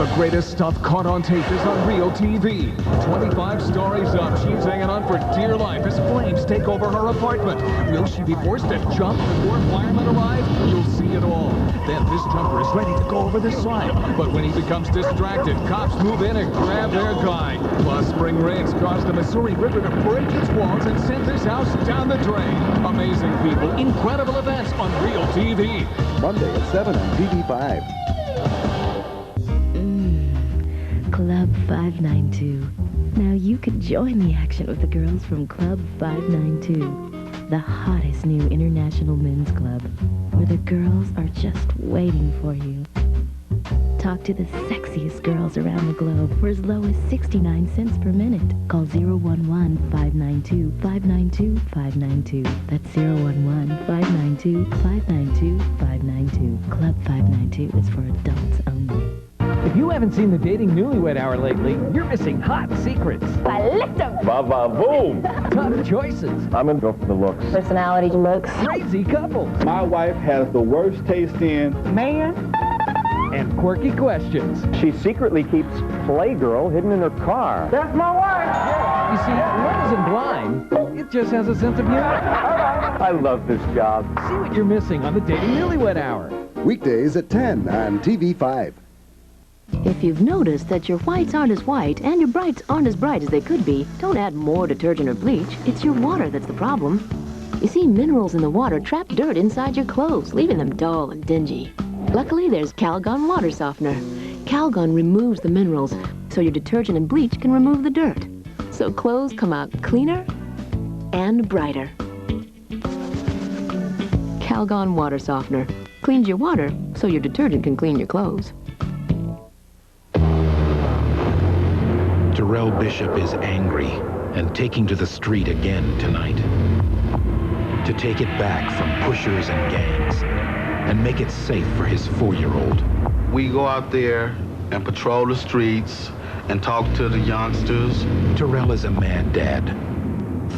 The greatest stuff caught on tape is on real TV. 25 stories up. She's hanging on for dear life as flames take over her apartment. Will she be forced to jump before firemen arrive? You'll see it all. Then this jumper is ready to go over the side. But when he becomes distracted, cops move in and grab their guy. Plus, spring rains caused the Missouri River to break its walls and sent this house down the drain. Amazing people, incredible events on real TV. Monday at 7 on TV5. Club 592. Now you could join the action with the girls from Club 592, the hottest new international men's club, where the girls are just waiting for you. Talk to the sexiest girls around the globe for as low as 69 cents per minute. Call 011-592-592-592. That's 011-592-592-592. Club 592 is for adults only. If you haven't seen the Dating Newlywed Hour lately, you're missing hot secrets. I licked them. Ba-ba-boom. Tough choices. I'm gonna go for the looks. Personality looks. Crazy couples. My wife has the worst taste in Man. And quirky questions. She secretly keeps Playgirl hidden in her car. That's my wife. You see, one isn't blind. It just has a sense of humor. I love this job. See what you're missing on the Dating Newlywed Hour. Weekdays at 10 on TV5. If you've noticed that your whites aren't as white and your brights aren't as bright as they could be, don't add more detergent or bleach. It's your water that's the problem. You see, minerals in the water trap dirt inside your clothes, leaving them dull and dingy. Luckily, there's Calgon water softener. Calgon removes the minerals, so your detergent and bleach can remove the dirt. So clothes come out cleaner and brighter. Calgon water softener cleans your water, so your detergent can clean your clothes. Terrell Bishop is angry and taking to the street again tonight. To take it back from pushers and gangs and make it safe for his 4-year-old. We go out there and patrol the streets and talk to the youngsters. Terrell is a mad dad.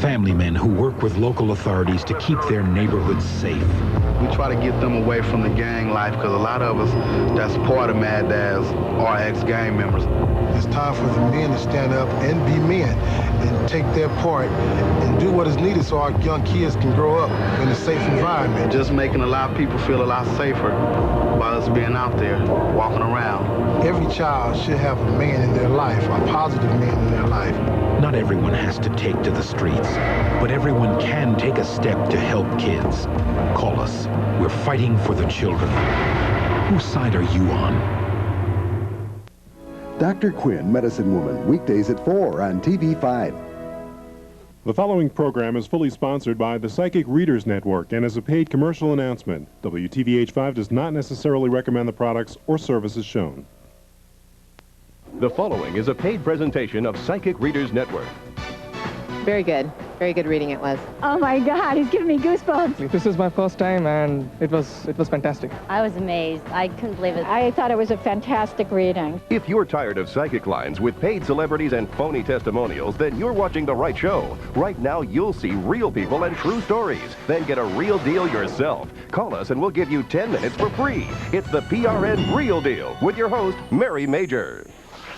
Family men who work with local authorities to keep their neighborhoods safe. We try to get them away from the gang life because a lot of us that's part of Mad Dads are ex-gang members. It's time for the men to stand up and be men and take their part and do what is needed so our young kids can grow up in a safe environment. Just making a lot of people feel a lot safer by us being out there, walking around. Every child should have a man in their life, a positive man in their life. Not everyone has to take to the streets, but everyone can take a step to help kids. Call us. We're fighting for the children. Whose side are you on? Dr. Quinn, Medicine Woman, weekdays at 4 on TV5. The following program is fully sponsored by the Psychic Readers Network and is a paid commercial announcement. WTVH5 does not necessarily recommend the products or services shown. The following is a paid presentation of Psychic Readers Network. Very good. Very good reading it was. Oh my God, it's giving me goosebumps. This is my first time and it was fantastic. I was amazed. I couldn't believe it. I thought it was a fantastic reading. If you're tired of psychic lines with paid celebrities and phony testimonials, then you're watching the right show. Right now, you'll see real people and true stories. Then get a real deal yourself. Call us and we'll give you 10 minutes for free. It's the PRN Real Deal with your host, Mary Major.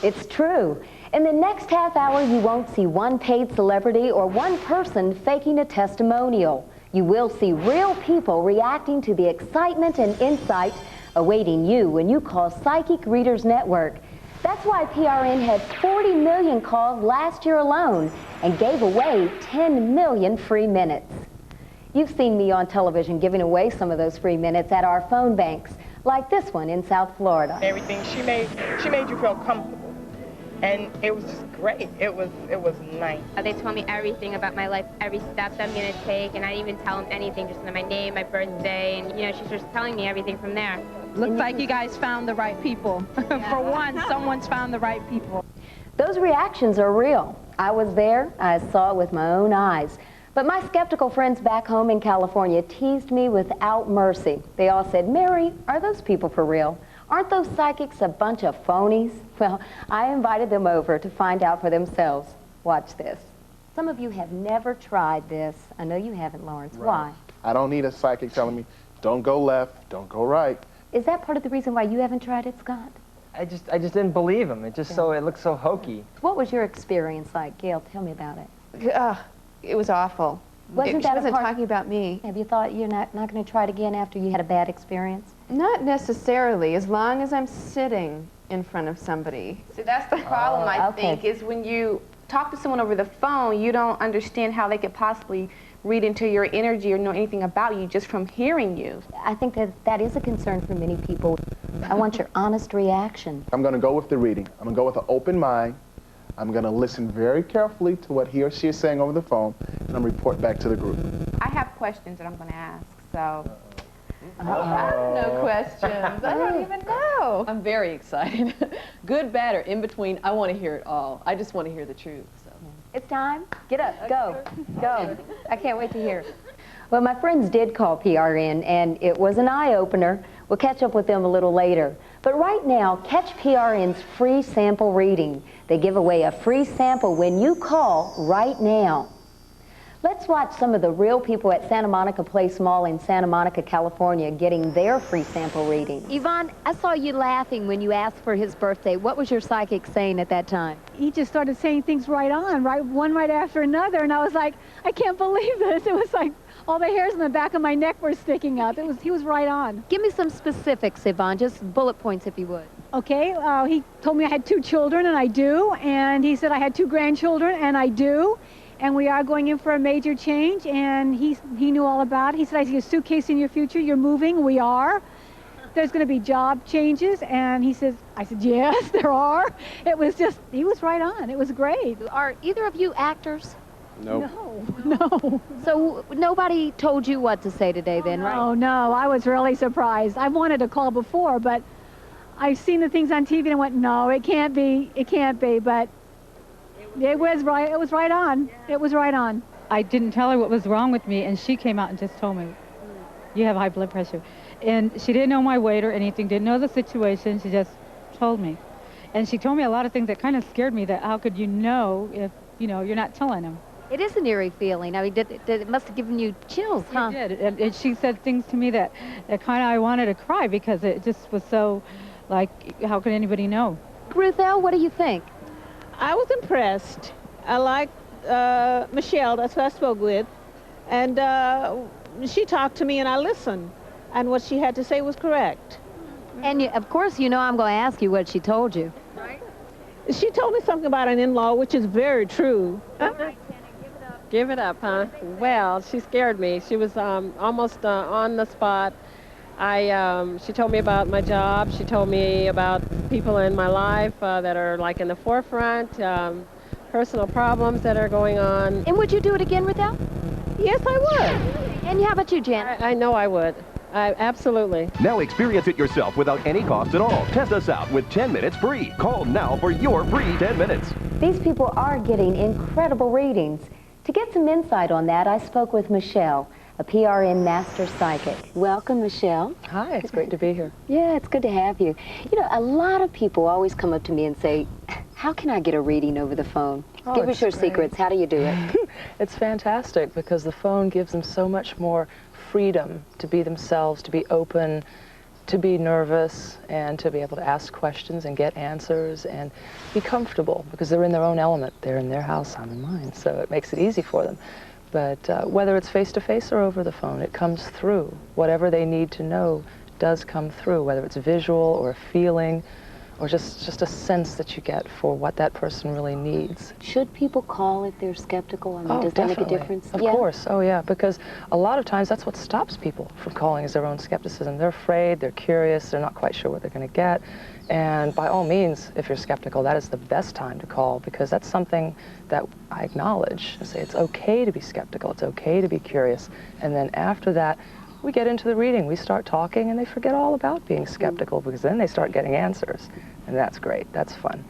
It's true. In the next half hour, you won't see one paid celebrity or one person faking a testimonial. You will see real people reacting to the excitement and insight awaiting you when you call Psychic Readers Network. That's why PRN had 40 million calls last year alone and gave away 10 million free minutes. You've seen me on television giving away some of those free minutes at our phone banks, like this one in South Florida. Everything she made you feel comfortable. And it was just great. It was nice. They told me everything about my life, every step that I'm going to take, and I didn't even tell them anything, just my name, my birthday, and, you know, she's just telling me everything from there. Looks like you guys found the right people. For one, someone's found the right people. Those reactions are real. I was there. I saw it with my own eyes. But my skeptical friends back home in California teased me without mercy. They all said, Mary, are those people for real? Aren't those psychics a bunch of phonies? Well, I invited them over to find out for themselves. Watch this. Some of you have never tried this. I know you haven't, Lawrence. Right. Why? I don't need a psychic telling me, don't go left, don't go right. Is that part of the reason why you haven't tried it, Scott? I just didn't believe him. It just it looked so hokey. What was your experience like, Gail? Tell me about it. It was awful. Wasn't She that wasn't talking about me. Have you thought you're not going to try it again after you had a bad experience? Not necessarily, as long as I'm sitting in front of somebody. See, that's the problem, I think, is when you talk to someone over the phone, you don't understand how they could possibly read into your energy or know anything about you just from hearing you. I think that is a concern for many people. I want your honest reaction. I'm going to go with the reading. I'm going to go with an open mind. I'm going to listen very carefully to what he or she is saying over the phone, and I'm going to report back to the group. I have questions that I'm going to ask, so. I have no questions. I don't even know. I'm very excited. Good, bad, or in between, I want to hear it all. I just want to hear the truth. So. It's time. Get up. Go. Go. I can't wait to hear. Well, my friends did call PRN, and it was an eye-opener. We'll catch up with them a little later. But right now, catch PRN's free sample reading. They give away a free sample when you call right now. Let's watch some of the real people at Santa Monica Place Mall in Santa Monica, California, getting their free sample reading. Yvonne, I saw you laughing when you asked for his birthday. What was your psychic saying at that time? He just started saying things right on, one right after another, and I was like, I can't believe this. It was like all the hairs in the back of my neck were sticking up. He was right on. Give me some specifics, Yvonne, just bullet points if you would. Okay, he told me I had 2 children, and I do, and he said I had 2 grandchildren, and I do. And we are going in for a major change, and he knew all about it. He said, I see a suitcase in your future, you're moving, we are. There's going to be job changes, and I said, yes, there are. It was just, he was right on. It was great. Are either of you actors? No. No. So nobody told you what to say today then, right? Oh, no, I was really surprised. I wanted to call before, but I've seen the things on TV and went, no, it can't be, but it was right. It was right on. It was right on. I didn't tell her what was wrong with me, and she came out and just told me, you have high blood pressure. And she didn't know my weight or anything, didn't know the situation. She just told me. And she told me a lot of things that kind of scared me, that how could you know if, you're not telling them. It is an eerie feeling. I mean, it must have given you chills, huh? It did. And she said things to me that kind of I wanted to cry because it just was so, like, how could anybody know? Ruth L., what do you think? I was impressed. I liked Michelle, that's who I spoke with, and she talked to me and I listened, and what she had to say was correct. And of course, I'm going to ask you what she told you. Right. She told me something about an in-law, which is very true. Give it up, huh? Well, she scared me. She was almost on the spot. She told me about my job. She told me about people in my life that are like in the forefront, personal problems that are going on. And would you do it again, Ruthelle? Yes, I would. And how about you, Janet? I know I would. Absolutely. Now experience it yourself without any cost at all. Test us out with 10 minutes free. Call now for your free 10 minutes. These people are getting incredible readings. To get some insight on that, I spoke with Michelle, a PRN master psychic. Welcome, Michelle. Hi, it's great to be here. Yeah, it's good to have you. A lot of people always come up to me and say, how can I get a reading over the phone? Give us your secrets. How do you do it? It's fantastic because the phone gives them so much more freedom to be themselves, to be open, to be nervous, and to be able to ask questions and get answers and be comfortable because they're in their own element. They're in their house, I'm in mine, so it makes it easy for them. But whether it's face-to-face or over the phone, it comes through. Whatever they need to know does come through, whether it's visual or a feeling or just a sense that you get for what that person really needs. Should people call if they're skeptical? I mean, does that make a difference? Of course, oh yeah, because a lot of times that's what stops people from calling is their own skepticism. They're afraid, they're curious, they're not quite sure what they're going to get. And by all means, if you're skeptical, that is the best time to call because that's something that I acknowledge. I say it's okay to be skeptical, it's okay to be curious. And then after that, we get into the reading, we start talking, and they forget all about being skeptical because then they start getting answers. And that's great, that's fun.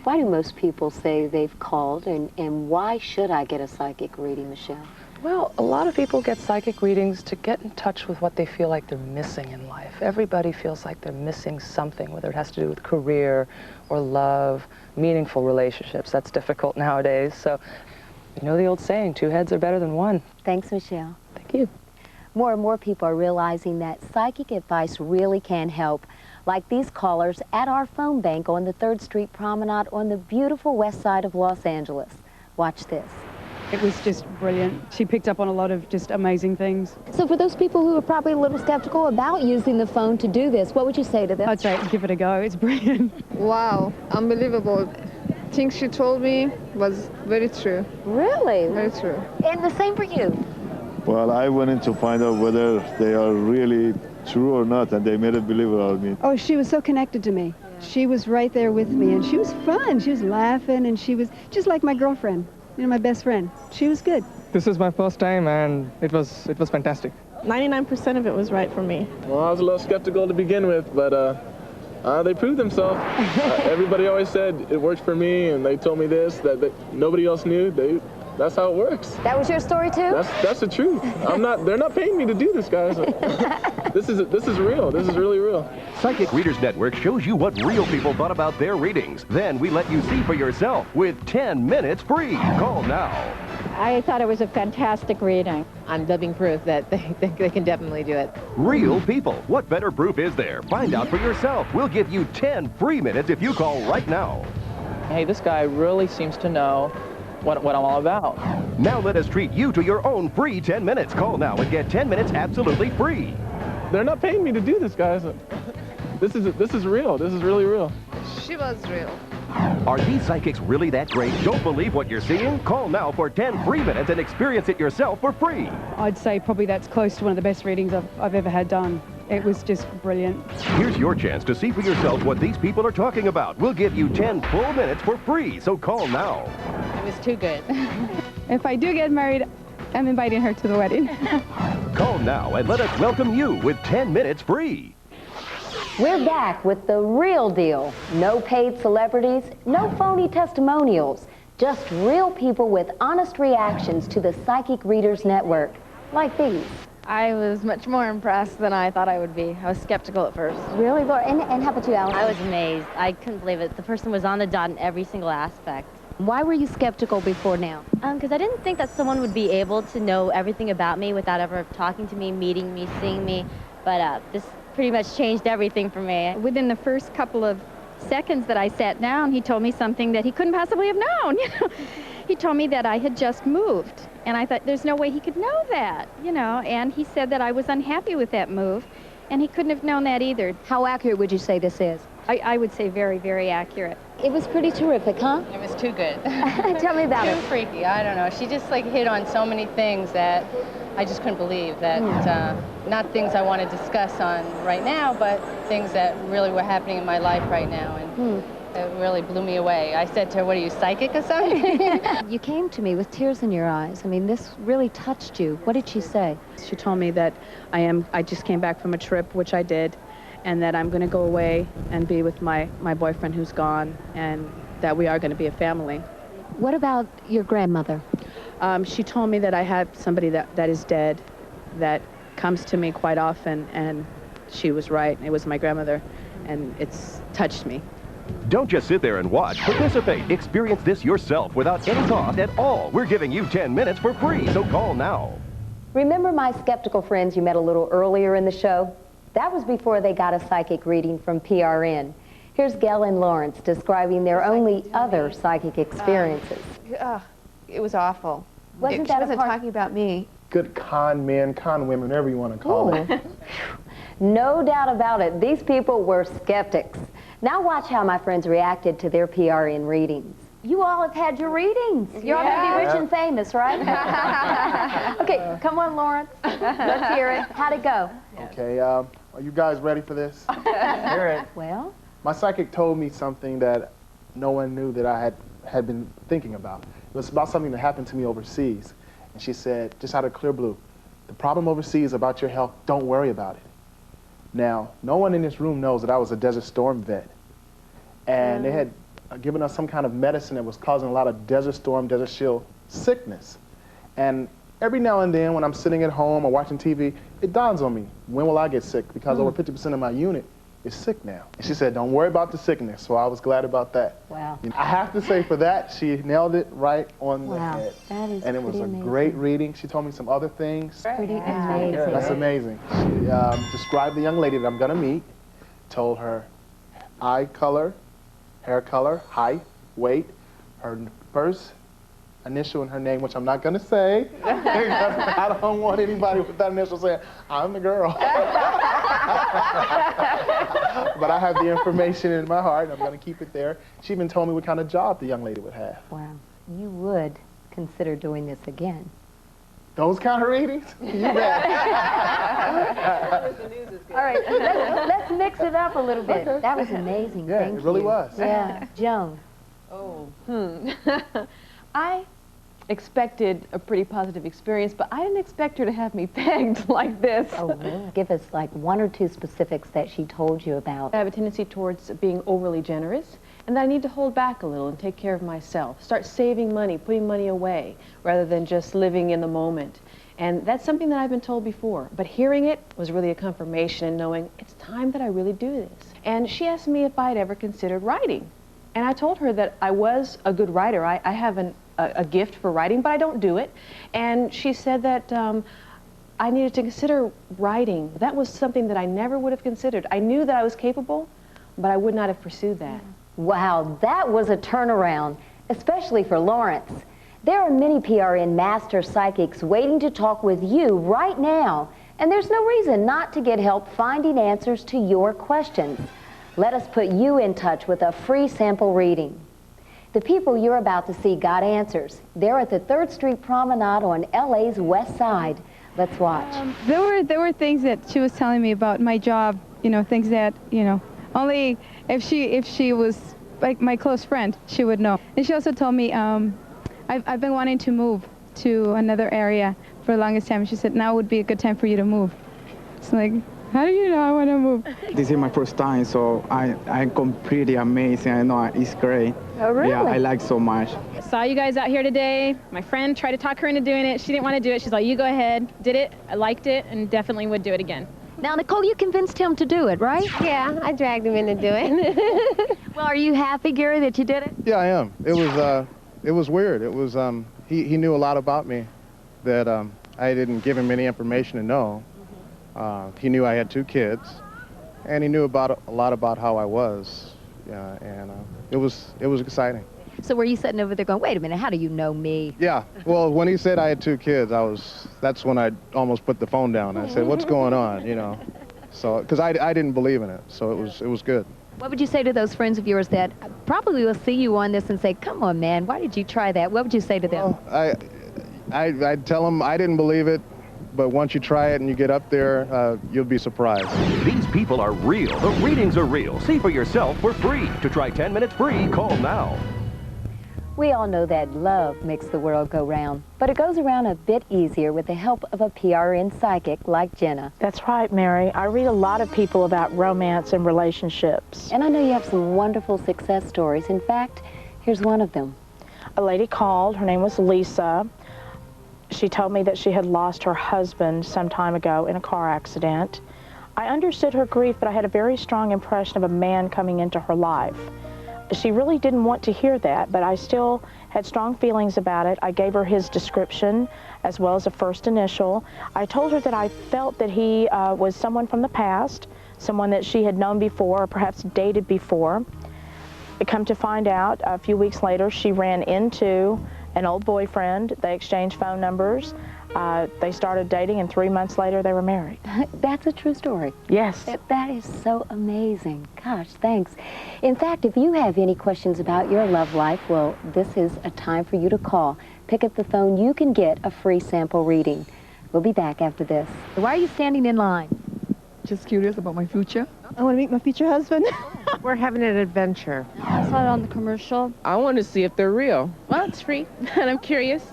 Why do most people say they've called, and why should I get a psychic reading, Michelle? Well, a lot of people get psychic readings to get in touch with what they feel like they're missing in life. Everybody feels like they're missing something, whether it has to do with career or love, meaningful relationships. That's difficult nowadays. So, you know the old saying, 2 heads are better than 1. Thanks, Michelle. Thank you. More and more people are realizing that psychic advice really can help. like these callers at our phone bank on the 3rd Street Promenade on the beautiful west side of Los Angeles. Watch this. It was just brilliant. She picked up on a lot of just amazing things. So for those people who are probably a little skeptical about using the phone to do this, what would you say to them? I'd say give it a go. It's brilliant. Wow, unbelievable. Things she told me was very true. Really? Very true. And the same for you. Well, I wanted to find out whether they are really true or not, and they made it believable on me. Oh, she was so connected to me. She was right there with me, and she was fun. She was laughing, and she was just like my girlfriend, you know, my best friend. She was good. This is my first time, and it was fantastic. 99% of it was right for me. Well, I was a little skeptical to begin with, but they proved themselves. Everybody always said it worked for me, and they told me this that nobody else knew. That's how it works. That was your story too? That's the truth. They're not paying me to do this, guys. This is real. This is really real. Psychic Readers Network shows you what real people thought about their readings. Then we let you see for yourself with 10 minutes free. Call now. I thought it was a fantastic reading. I'm living proof that they can definitely do it. Real people. What better proof is there? Find out for yourself. We'll give you 10 free minutes if you call right now. Hey, this guy really seems to know what I'm all about. Now let us treat you to your own free 10 minutes. Call now and get 10 minutes absolutely free. They're not paying me to do this, guys. This is real. This is really real. She was real. Are these psychics really that great? Don't believe what you're seeing? Call now for 10 free minutes and experience it yourself for free. I'd say probably that's close to one of the best readings I've ever had done. It was just brilliant. Here's your chance to see for yourself what these people are talking about. We'll give you 10 full minutes for free, so call now. It was too good. If I do get married, I'm inviting her to the wedding. Call now and let us welcome you with 10 minutes free. We're back with the real deal. No paid celebrities, no phony testimonials, just real people with honest reactions to the Psychic Readers Network, like these. I was much more impressed than I thought I would be. I was skeptical at first. Really, Laura? And how about you, Allison? I was amazed. I couldn't believe it. The person was on the dot in every single aspect. Why were you skeptical before now? Because I didn't think that someone would be able to know everything about me without ever talking to me, meeting me, seeing me. But this pretty much changed everything for me. Within the first couple of seconds that I sat down, he told me something that he couldn't possibly have known. He told me that I had just moved, and I thought there's no way he could know that, and he said that I was unhappy with that move, and he couldn't have known that either. How accurate would you say this is? I would say very, very accurate. It was pretty terrific, huh? It was too good. Tell me about it. Too freaky. I don't know. She just hit on so many things that I just couldn't believe. That not things I want to discuss on right now, but things that really were happening in my life right now, and it really blew me away. I said to her, "What are you, psychic or something?" You came to me with tears in your eyes. I mean, this really touched you. What did she say? She told me that I just came back from a trip, which I did, and that I'm going to go away and be with my boyfriend who's gone, and that we are going to be a family. What about your grandmother? She told me that I have somebody that is dead that comes to me quite often, and she was right. It was my grandmother, and it's touched me. Don't just sit there and watch. Participate. Experience this yourself without any cost at all. We're giving you 10 minutes for free, so call now. Remember my skeptical friends you met a little earlier in the show? That was before they got a psychic reading from PRN. Here's Gail and Lawrence describing their only other psychic experiences. It was awful. Wasn't She that wasn't a part? talking about me. Good con men, con women, whatever you want to call it. No doubt about it. These people were skeptics. Now watch how my friends reacted to their PRN readings. You all have had your readings. You're all going to be rich and famous, right? Okay, come on, Lawrence. Let's hear it. How'd it go? Okay, are you guys ready for this? Hear it. Well? My psychic told me something that no one knew that I had been thinking about. It was about something that happened to me overseas. And she said, just out of clear blue, the problem overseas is about your health. Don't worry about it. Now, no one in this room knows that I was a Desert Storm vet. And they had given us some kind of medicine that was causing a lot of Desert Storm, Desert Shield sickness. And every now and then when I'm sitting at home or watching TV, it dawns on me, when will I get sick? Because over 50% of my unit is sick now. And she said, don't worry about the sickness. So I was glad about that. Wow. I have to say for that, she nailed it right on the Wow, head. that is and it was a amazing. great reading. She told me some other things. Pretty amazing. That's amazing. She described the young lady that I'm going to meet, told her eye color, hair color, height, weight, her first initial in her name, which I'm not going to say. I don't want anybody with that initial saying, I'm the girl. But I have the information in my heart, and I'm going to keep it there. She even told me what kind of job the young lady would have. Wow. You would consider doing this again. Those kind of readings? You bet. All right, let's mix it up a little bit. Okay. That was amazing. Yeah, Thank it really you. was. Yeah. Joan. Oh, I expected a pretty positive experience, but I didn't expect her to have me pegged like this. Oh, really? Give us like 1 or 2 specifics that she told you about. I have a tendency towards being overly generous, and that I need to hold back a little and take care of myself. Start saving money, putting money away, rather than just living in the moment. And that's something that I've been told before, but hearing it was really a confirmation and knowing it's time that I really do this. And she asked me if I had ever considered writing. And I told her that I was a good writer. I have a gift for writing, but I don't do it. And she said that I needed to consider writing. That was something that I never would have considered. I knew that I was capable, but I would not have pursued that. Wow, that was a turnaround, especially for Lawrence. There are many PRN master psychics waiting to talk with you right now, and there's no reason not to get help finding answers to your questions. Let us put you in touch with a free sample reading. The people you're about to see got answers. They're at the 3rd Street Promenade on LA's West Side. Let's watch. There were things that she was telling me about my job, you know, things that, you know, only if she was like my close friend, she would know. And she also told me I've been wanting to move to another area for the longest time. She said now would be a good time for you to move. It's like, how do you know I want to move? This is my first time, so I'm completely amazing. I know it's great. Oh, really? Yeah, I like so much. I saw you guys out here today. My friend tried to talk her into doing it. She didn't want to do it. She's like, you go ahead. Did it. I liked it and definitely would do it again. Now, Nicole, you convinced him to do it, right? Yeah, I dragged him into doing it. Well, are you happy, Gary, that you did it? Yeah, I am. It was weird. It was, he knew a lot about me that I didn't give him any information to know. He knew I had 2 kids, and he knew a lot about how I was. Yeah, and it was exciting. So were you sitting over there going, wait a minute, how do you know me? Yeah, well, when he said I had 2 kids, that's when I almost put the phone down. I said, what's going on, you know? So, because I didn't believe in it, so it was good. What would you say to those friends of yours that probably will see you on this and say, come on, man, why did you try that? What would you say to them? Well, I'd tell them I didn't believe it, but once you try it and you get up there, you'll be surprised. These people are real. The readings are real. See for yourself for free. To try 10 minutes free, call now. We all know that love makes the world go round, but it goes around a bit easier with the help of a PRN psychic like Jenna. That's right, Mary. I read a lot of people about romance and relationships. And I know you have some wonderful success stories. In fact, here's one of them. A lady called. Her name was Lisa. She told me that she had lost her husband some time ago in a car accident. I understood her grief, but I had a very strong impression of a man coming into her life. She really didn't want to hear that, but I still had strong feelings about it. I gave her his description as well as a first initial. I told her that I felt that he was someone from the past, someone that she had known before or perhaps dated before. Come to find out, a few weeks later, she ran into an old boyfriend. They exchanged phone numbers. They started dating, and 3 months later, they were married. That's a true story. Yes. That is so amazing. Gosh, thanks. In fact, if you have any questions about your love life, well, this is a time for you to call. Pick up the phone. You can get a free sample reading. We'll be back after this. Why are you standing in line? Just curious about my future. I want to meet my future husband. We're having an adventure. I saw it on the commercial. I want to see if they're real. Well, it's free, and I'm curious.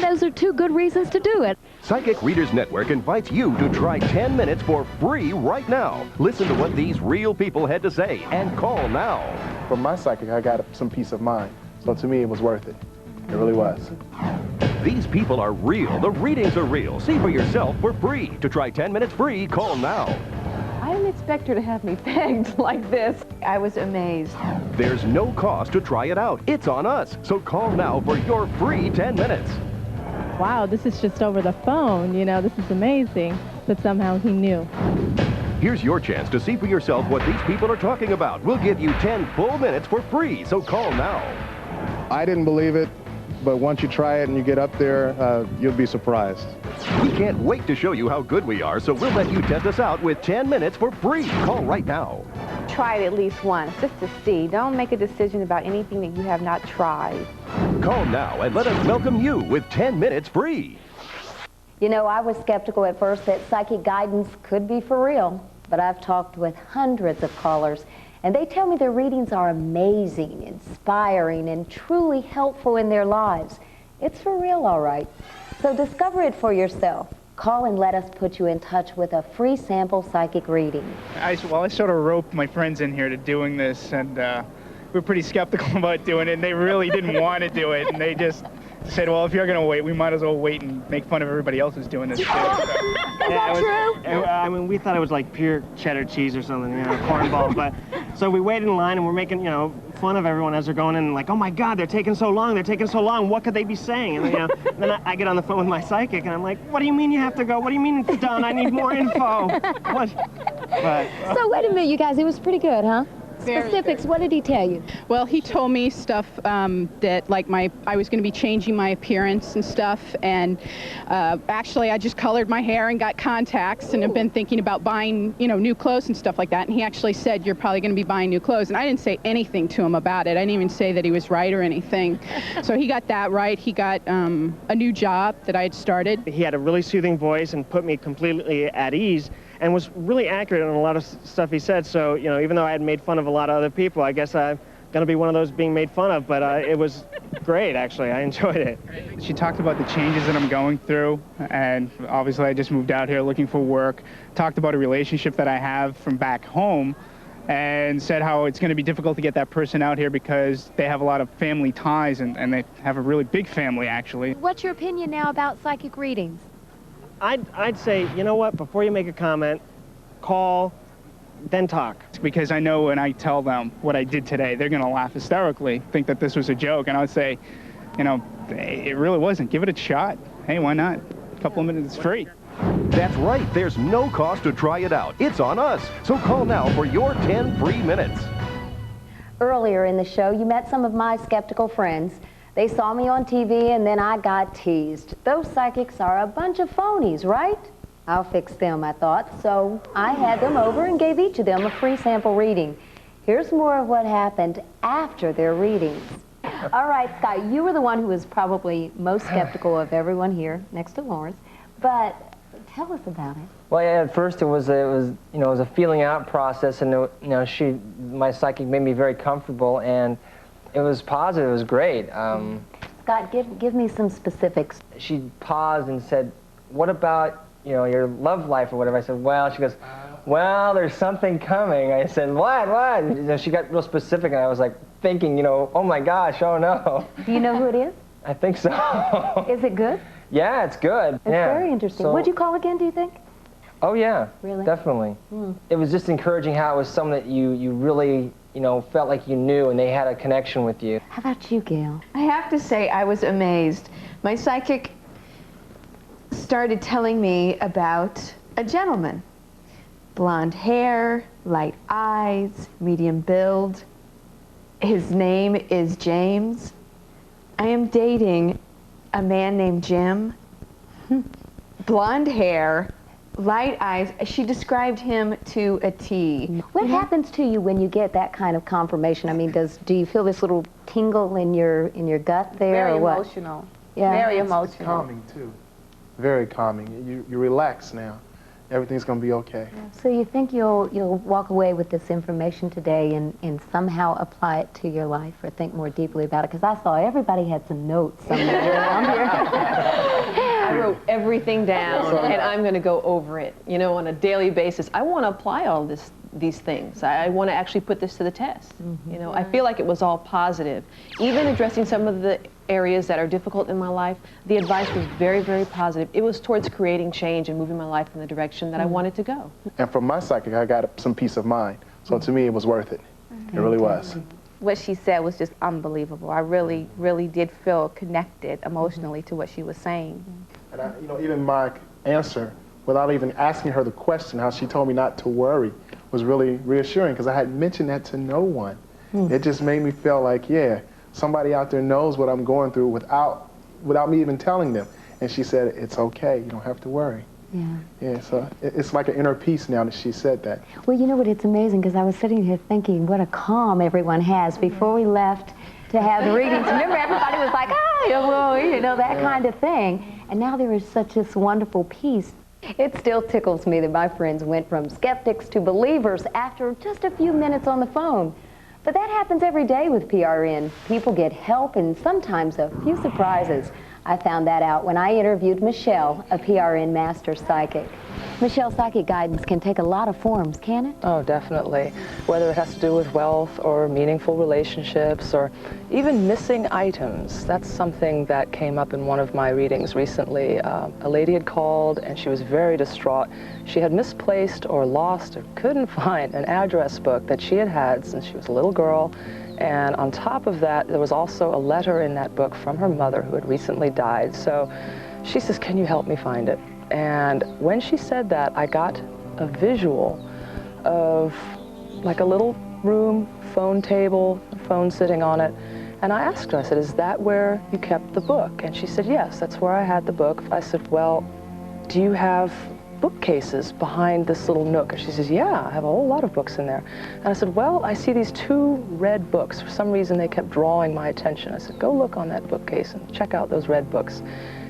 Those are 2 good reasons to do it. Psychic Readers Network invites you to try 10 minutes for free right now. Listen to what these real people had to say and call now. From my psychic, I got some peace of mind. So to me, it was worth it. It really was. These people are real. The readings are real. See for yourself for free. To try 10 minutes free, call now. I didn't expect her to have me pegged like this. I was amazed. There's no cost to try it out. It's on us. So call now for your free 10 minutes. Wow, this is just over the phone, you know, this is amazing that somehow he knew. Here's your chance to see for yourself what these people are talking about. We'll give you 10 full minutes for free, so call now. I didn't believe it, but once you try it and you get up there, you'll be surprised. We can't wait to show you how good we are, so we'll let you test us out with 10 minutes for free. Call right now. Try it at least once, just to see. Don't make a decision about anything that you have not tried. Call now and let us welcome you with 10 minutes free. You know, I was skeptical at first that psychic guidance could be for real, but I've talked with hundreds of callers, and they tell me their readings are amazing, inspiring, and truly helpful in their lives. It's for real, all right. So discover it for yourself. Call and let us put you in touch with a free sample psychic reading. I sort of roped my friends in here to doing this, and we were pretty skeptical about doing it, and they really didn't want to do it, and they just said, well, if you're going to wait, we might as well wait and make fun of everybody else who's doing this too. Is that true? I mean, we thought it was like pure cheddar cheese or something, you know, cornball. But so we waited in line and we're making, you know, fun of everyone as they're going in, and like, oh my God, they're taking so long. They're taking so long. What could they be saying? And you know, then I get on the phone with my psychic and I'm like, what do you mean you have to go? What do you mean it's done? I need more info. What? But, So wait a minute, you guys. It was pretty good, huh? Specifics, what did he tell you? Well, he told me stuff that, like, I was going to be changing my appearance and stuff, and actually I just colored my hair and got contacts and have been thinking about buying, you know, new clothes and stuff like that, and he actually said, you're probably going to be buying new clothes, and I didn't say anything to him about it. I didn't even say that he was right or anything. So he got that right. He got a new job that I had started. he had a really soothing voice and put me completely at ease, and was really accurate on a lot of stuff he said. So, you know, even though I had made fun of a lot of other people, I guess I'm going to be one of those being made fun of, but it was great, actually. I enjoyed it. She talked about the changes that I'm going through, and obviously I just moved out here looking for work. Talked about a relationship that I have from back home, and said how it's going to be difficult to get that person out here because they have a lot of family ties, and they have a really big family, actually. What's your opinion now about psychic readings? I'd say, you know what, before you make a comment, call, then talk. Because I know when I tell them what I did today, they're going to laugh hysterically, think that this was a joke, and I would say, you know, it really wasn't. Give it a shot. Hey, why not? A couple of minutes, it's free. That's right. There's no cost to try it out. It's on us. So call now for your 10 free minutes. Earlier in the show, you met some of my skeptical friends. They saw me on TV and then I got teased. Those psychics are a bunch of phonies, right? I'll fix them, I thought. So I had them over and gave each of them a free sample reading. Here's more of what happened after their readings. All right, Scott, you were the one who was probably most skeptical of everyone here, next to Lawrence. But tell us about it. Well, yeah, at first it was a feeling out process, and you know, my psychic made me very comfortable, and it was positive. It was great. Scott, give me some specifics. She paused and said, "What about, you know, your love life or whatever?" I said, "Well," she goes, "Well, there's something coming." I said, "What? What?" You know, she got real specific, and I was like thinking, you know, oh my gosh, oh no. Do you know who it is? I think so. Is it good? Yeah, it's good. It's very interesting. So, What'd you call again, do you think? Oh yeah, really? Definitely. It was just encouraging how it was someone that you really, you know, felt like you knew and they had a connection with you. How about you, Gail? I have to say I was amazed. My psychic started telling me about a gentleman. Blonde hair, light eyes, medium build. His name is James. I am dating a man named Jim. Blonde hair, light eyes. She described him to a T. What happens to you when you get that kind of confirmation? I mean, do you feel this little tingle in your gut there, Very or what? emotional. Yeah. Very It's emotional. calming too. Very calming. You relax now. Everything's going to be okay. So you think you'll walk away with this information today and somehow apply it to your life, or think more deeply about it? Because I saw everybody had some notes somewhere around here. I wrote everything down, and I'm going to go over it, you know, on a daily basis. I want to apply all these things. I want to actually put this to the test. You know, I feel like it was all positive. Even addressing some of the areas that are difficult in my life, the advice was very, very positive. It was towards creating change and moving my life in the direction that I wanted to go. And from my psychic, I got some peace of mind. So to me, it was worth it. It really was. What she said was just unbelievable. I really, really did feel connected emotionally to what she was saying. And you know, even my answer without even asking her the question, how she told me not to worry was really reassuring because I had mentioned that to no one. It just made me feel like, yeah, somebody out there knows what I'm going through without me even telling them. And she said, it's okay, you don't have to worry. Yeah, so it's like an inner peace now that she said that. Well, you know what, it's amazing because I was sitting here thinking what a calm everyone has before we left to have the readings. Remember, everybody was like, that kind of thing. And now there is such this wonderful peace. It still tickles me that my friends went from skeptics to believers after just a few minutes on the phone. But that happens every day with PRN. People get help and sometimes a few surprises. I found that out when I interviewed Michelle, a PRN master psychic. Michelle, psychic guidance can take a lot of forms, can it? Oh, definitely. Whether it has to do with wealth or meaningful relationships or even missing items. That's something that came up in one of my readings recently. A lady had called and she was very distraught. She had misplaced or lost or couldn't find an address book that she had had since she was a little girl. And on top of that, there was also a letter in that book from her mother who had recently died. So she says, can you help me find it? And when she said that, I got a visual of like a little room, phone table, a phone sitting on it. And I asked her, I said, is that where you kept the book? And she said, yes, that's where I had the book. I said, well, do you have bookcases behind this little nook? And she says, yeah, I have a whole lot of books in there. And I said, well, I see these 2 red books. For some reason, they kept drawing my attention. I said, go look on that bookcase and check out those red books.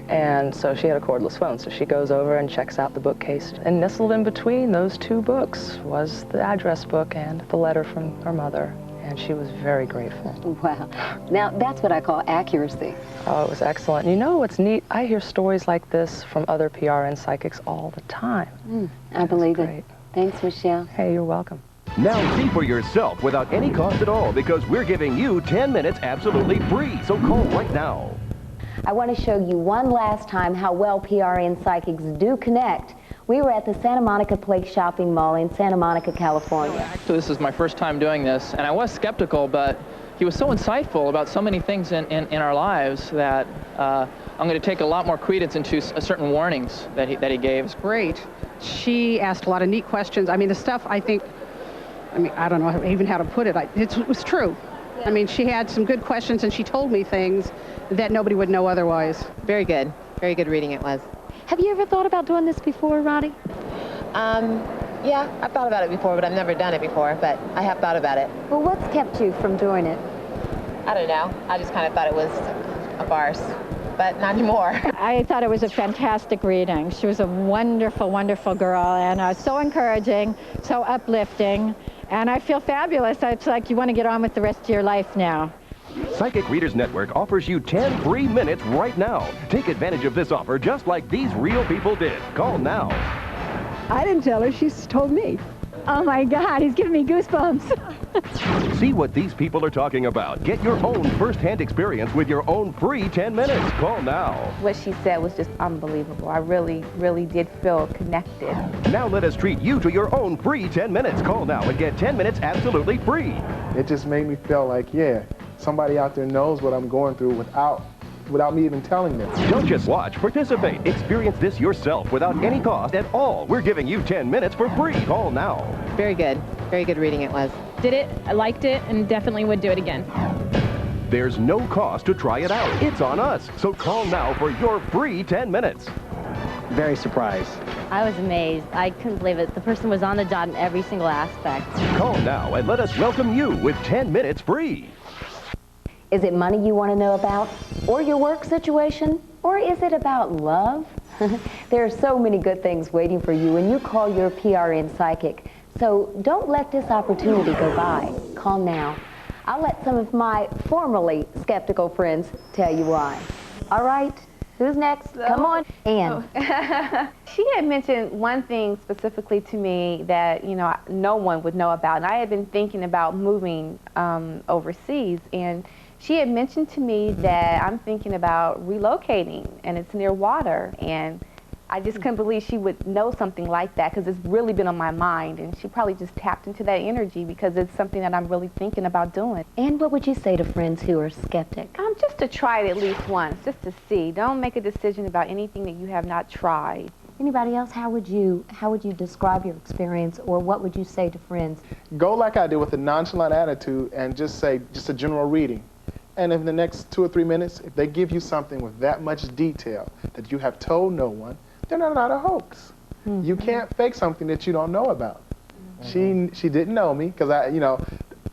And so she had a cordless phone, so she goes over and checks out the bookcase. And nestled in between those 2 books was the address book and the letter from her mother. And she was very grateful. Wow. Now, that's what I call accuracy. Oh, it was excellent. You know what's neat? I hear stories like this from other PRN psychics all the time. I believe it. Thanks, Michelle. Hey, you're welcome. Now see for yourself without any cost at all because we're giving you 10 minutes absolutely free. So call right now. I want to show you one last time how well PRN psychics do connect. We were at the Santa Monica Place Shopping Mall in Santa Monica, California. Actually, this is my first time doing this, and I was skeptical, but he was so insightful about so many things in our lives that I'm going to take a lot more credence into certain warnings that he gave. It was great. She asked a lot of neat questions. I mean, the stuff I think, I don't know even how to put it. It was true. I mean, she had some good questions, and she told me things that nobody would know otherwise. Very good. Very good reading it was. Have you ever thought about doing this before, Roddy? Yeah, I've thought about it before, but I've never done it before, but I have thought about it. Well, what's kept you from doing it? I don't know. I just kind of thought it was a farce, but not anymore. I thought it was a fantastic reading. She was a wonderful, wonderful girl, and so encouraging, so uplifting, and I feel fabulous. It's like you want to get on with the rest of your life now. Psychic Readers Network offers you 10 free minutes right now. Take advantage of this offer just like these real people did. Call now. I didn't tell her. She's told me. Oh, my God. He's giving me goosebumps. See what these people are talking about. Get your own first-hand experience with your own free 10 minutes. Call now. What she said was just unbelievable. I really, really did feel connected. Now let us treat you to your own free 10 minutes. Call now and get 10 minutes absolutely free. It just made me feel like, yeah, somebody out there knows what I'm going through without me even telling them. Don't just watch, participate. Experience this yourself without any cost at all. We're giving you 10 minutes for free. Call now. Very good. Very good reading it was. Did it, I liked it, and definitely would do it again. There's no cost to try it out. It's on us. So call now for your free 10 minutes. Very surprised. I was amazed. I couldn't believe it. The person was on the dot in every single aspect. Call now and let us welcome you with 10 minutes free. Is it money you want to know about? Or your work situation? Or is it about love? There are so many good things waiting for you when you call your PRN psychic. So don't let this opportunity go by. Call now. I'll let some of my formerly skeptical friends tell you why. All right, who's next? Come on, Ann. She had mentioned one thing specifically to me that, no one would know about. And I had been thinking about moving overseas, and she had mentioned to me that I'm thinking about relocating, and it's near water. And I just couldn't believe she would know something like that, because it's really been on my mind, and she probably just tapped into that energy because it's something that I'm really thinking about doing. And what would you say to friends who are skeptic? Just to try it at least once, just to see. Don't make a decision about anything that you have not tried. Anybody else, how would you describe your experience, or what would you say to friends? Go like I did with a nonchalant attitude and just say, just a general reading. And in the next 2 or 3 minutes, if they give you something with that much detail that you have told no one, then they're not a hoax. You can't fake something that you don't know about. She didn't know me, because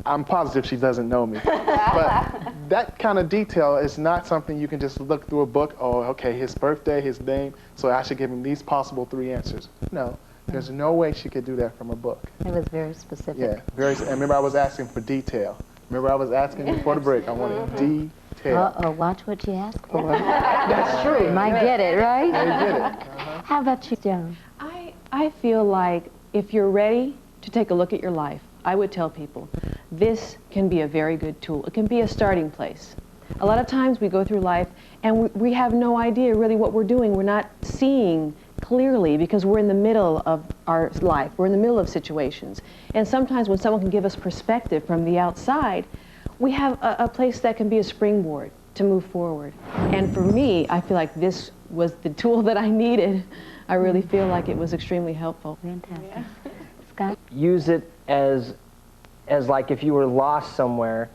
I'm positive she doesn't know me. But that kind of detail is not something you can just look through a book, oh, okay, his birthday, his name, so I should give him these possible 3 answers. No, there's no way she could do that from a book. It was very specific. Yeah, and remember I was asking for detail. Remember I was asking before the break, I wanted detail. Uh-oh, watch what you ask for. That's true. You might get it, right? You get it. How about you, Joan? I feel like if you're ready to take a look at your life, I would tell people this can be a very good tool. It can be a starting place. A lot of times we go through life and we have no idea really what we're doing. We're not seeing clearly because we're in the middle of our life. We're in the middle of situations. And sometimes when someone can give us perspective from the outside, we have a place that can be a springboard to move forward. And for me, I feel like this was the tool that I needed. I really feel like it was extremely helpful. Fantastic. Scott? Use it as like if you were lost somewhere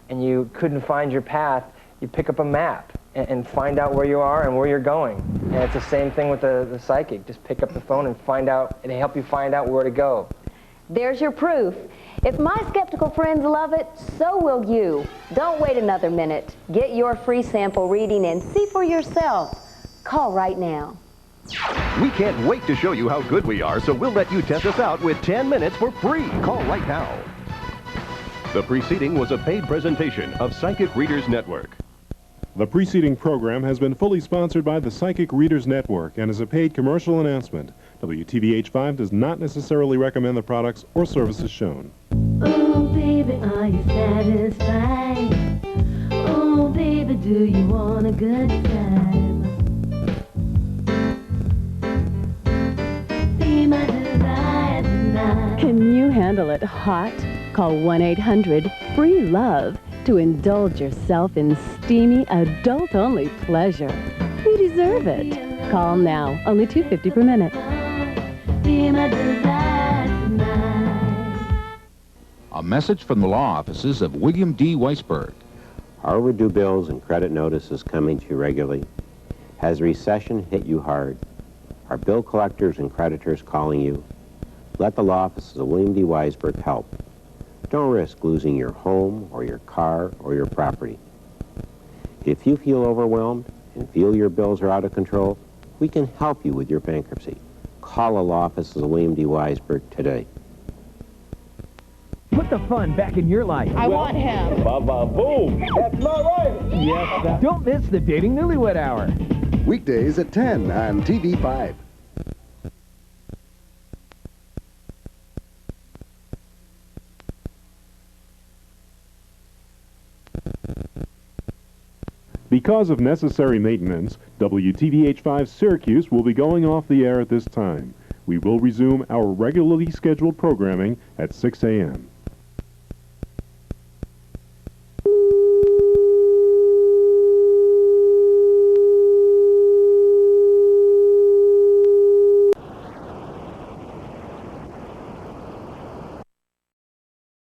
and you couldn't find your path, you pick up a map and find out where you are and where you're going. And it's the same thing with the psychic. Just pick up the phone and find out, and help you find out where to go. There's your proof. If my skeptical friends love it, so will you. Don't wait another minute. Get your free sample reading and see for yourself. Call right now. We can't wait to show you how good we are, so we'll let you test us out with 10 minutes for free. Call right now. The preceding was a paid presentation of Psychic Readers Network. The preceding program has been fully sponsored by the Psychic Readers Network and is a paid commercial announcement. WTVH5 does not necessarily recommend the products or services shown. Oh, baby, are you satisfied? Oh, baby, do you want a good time? Be my desire tonight. Can you handle it hot? Call 1-800-FREE-LOVE to indulge yourself in steamy, adult-only pleasure. You deserve it. Call now. Only $2.50 per minute. Be my desire tonight. A message from the law offices of William D. Weisberg. Are overdue bills and credit notices coming to you regularly? Has recession hit you hard? Are bill collectors and creditors calling you? Let the law offices of William D. Weisberg help. Don't risk losing your home or your car or your property. If you feel overwhelmed and feel your bills are out of control, we can help you with your bankruptcy. Call the law offices of William D. Weisberg today. Put the fun back in your life. I want him. Boom. That's not right. Yes. Don't miss the Dating Newlywed Hour. Weekdays at 10 on TV5. Because of necessary maintenance, WTVH5 Syracuse will be going off the air at this time. We will resume our regularly scheduled programming at 6 a.m.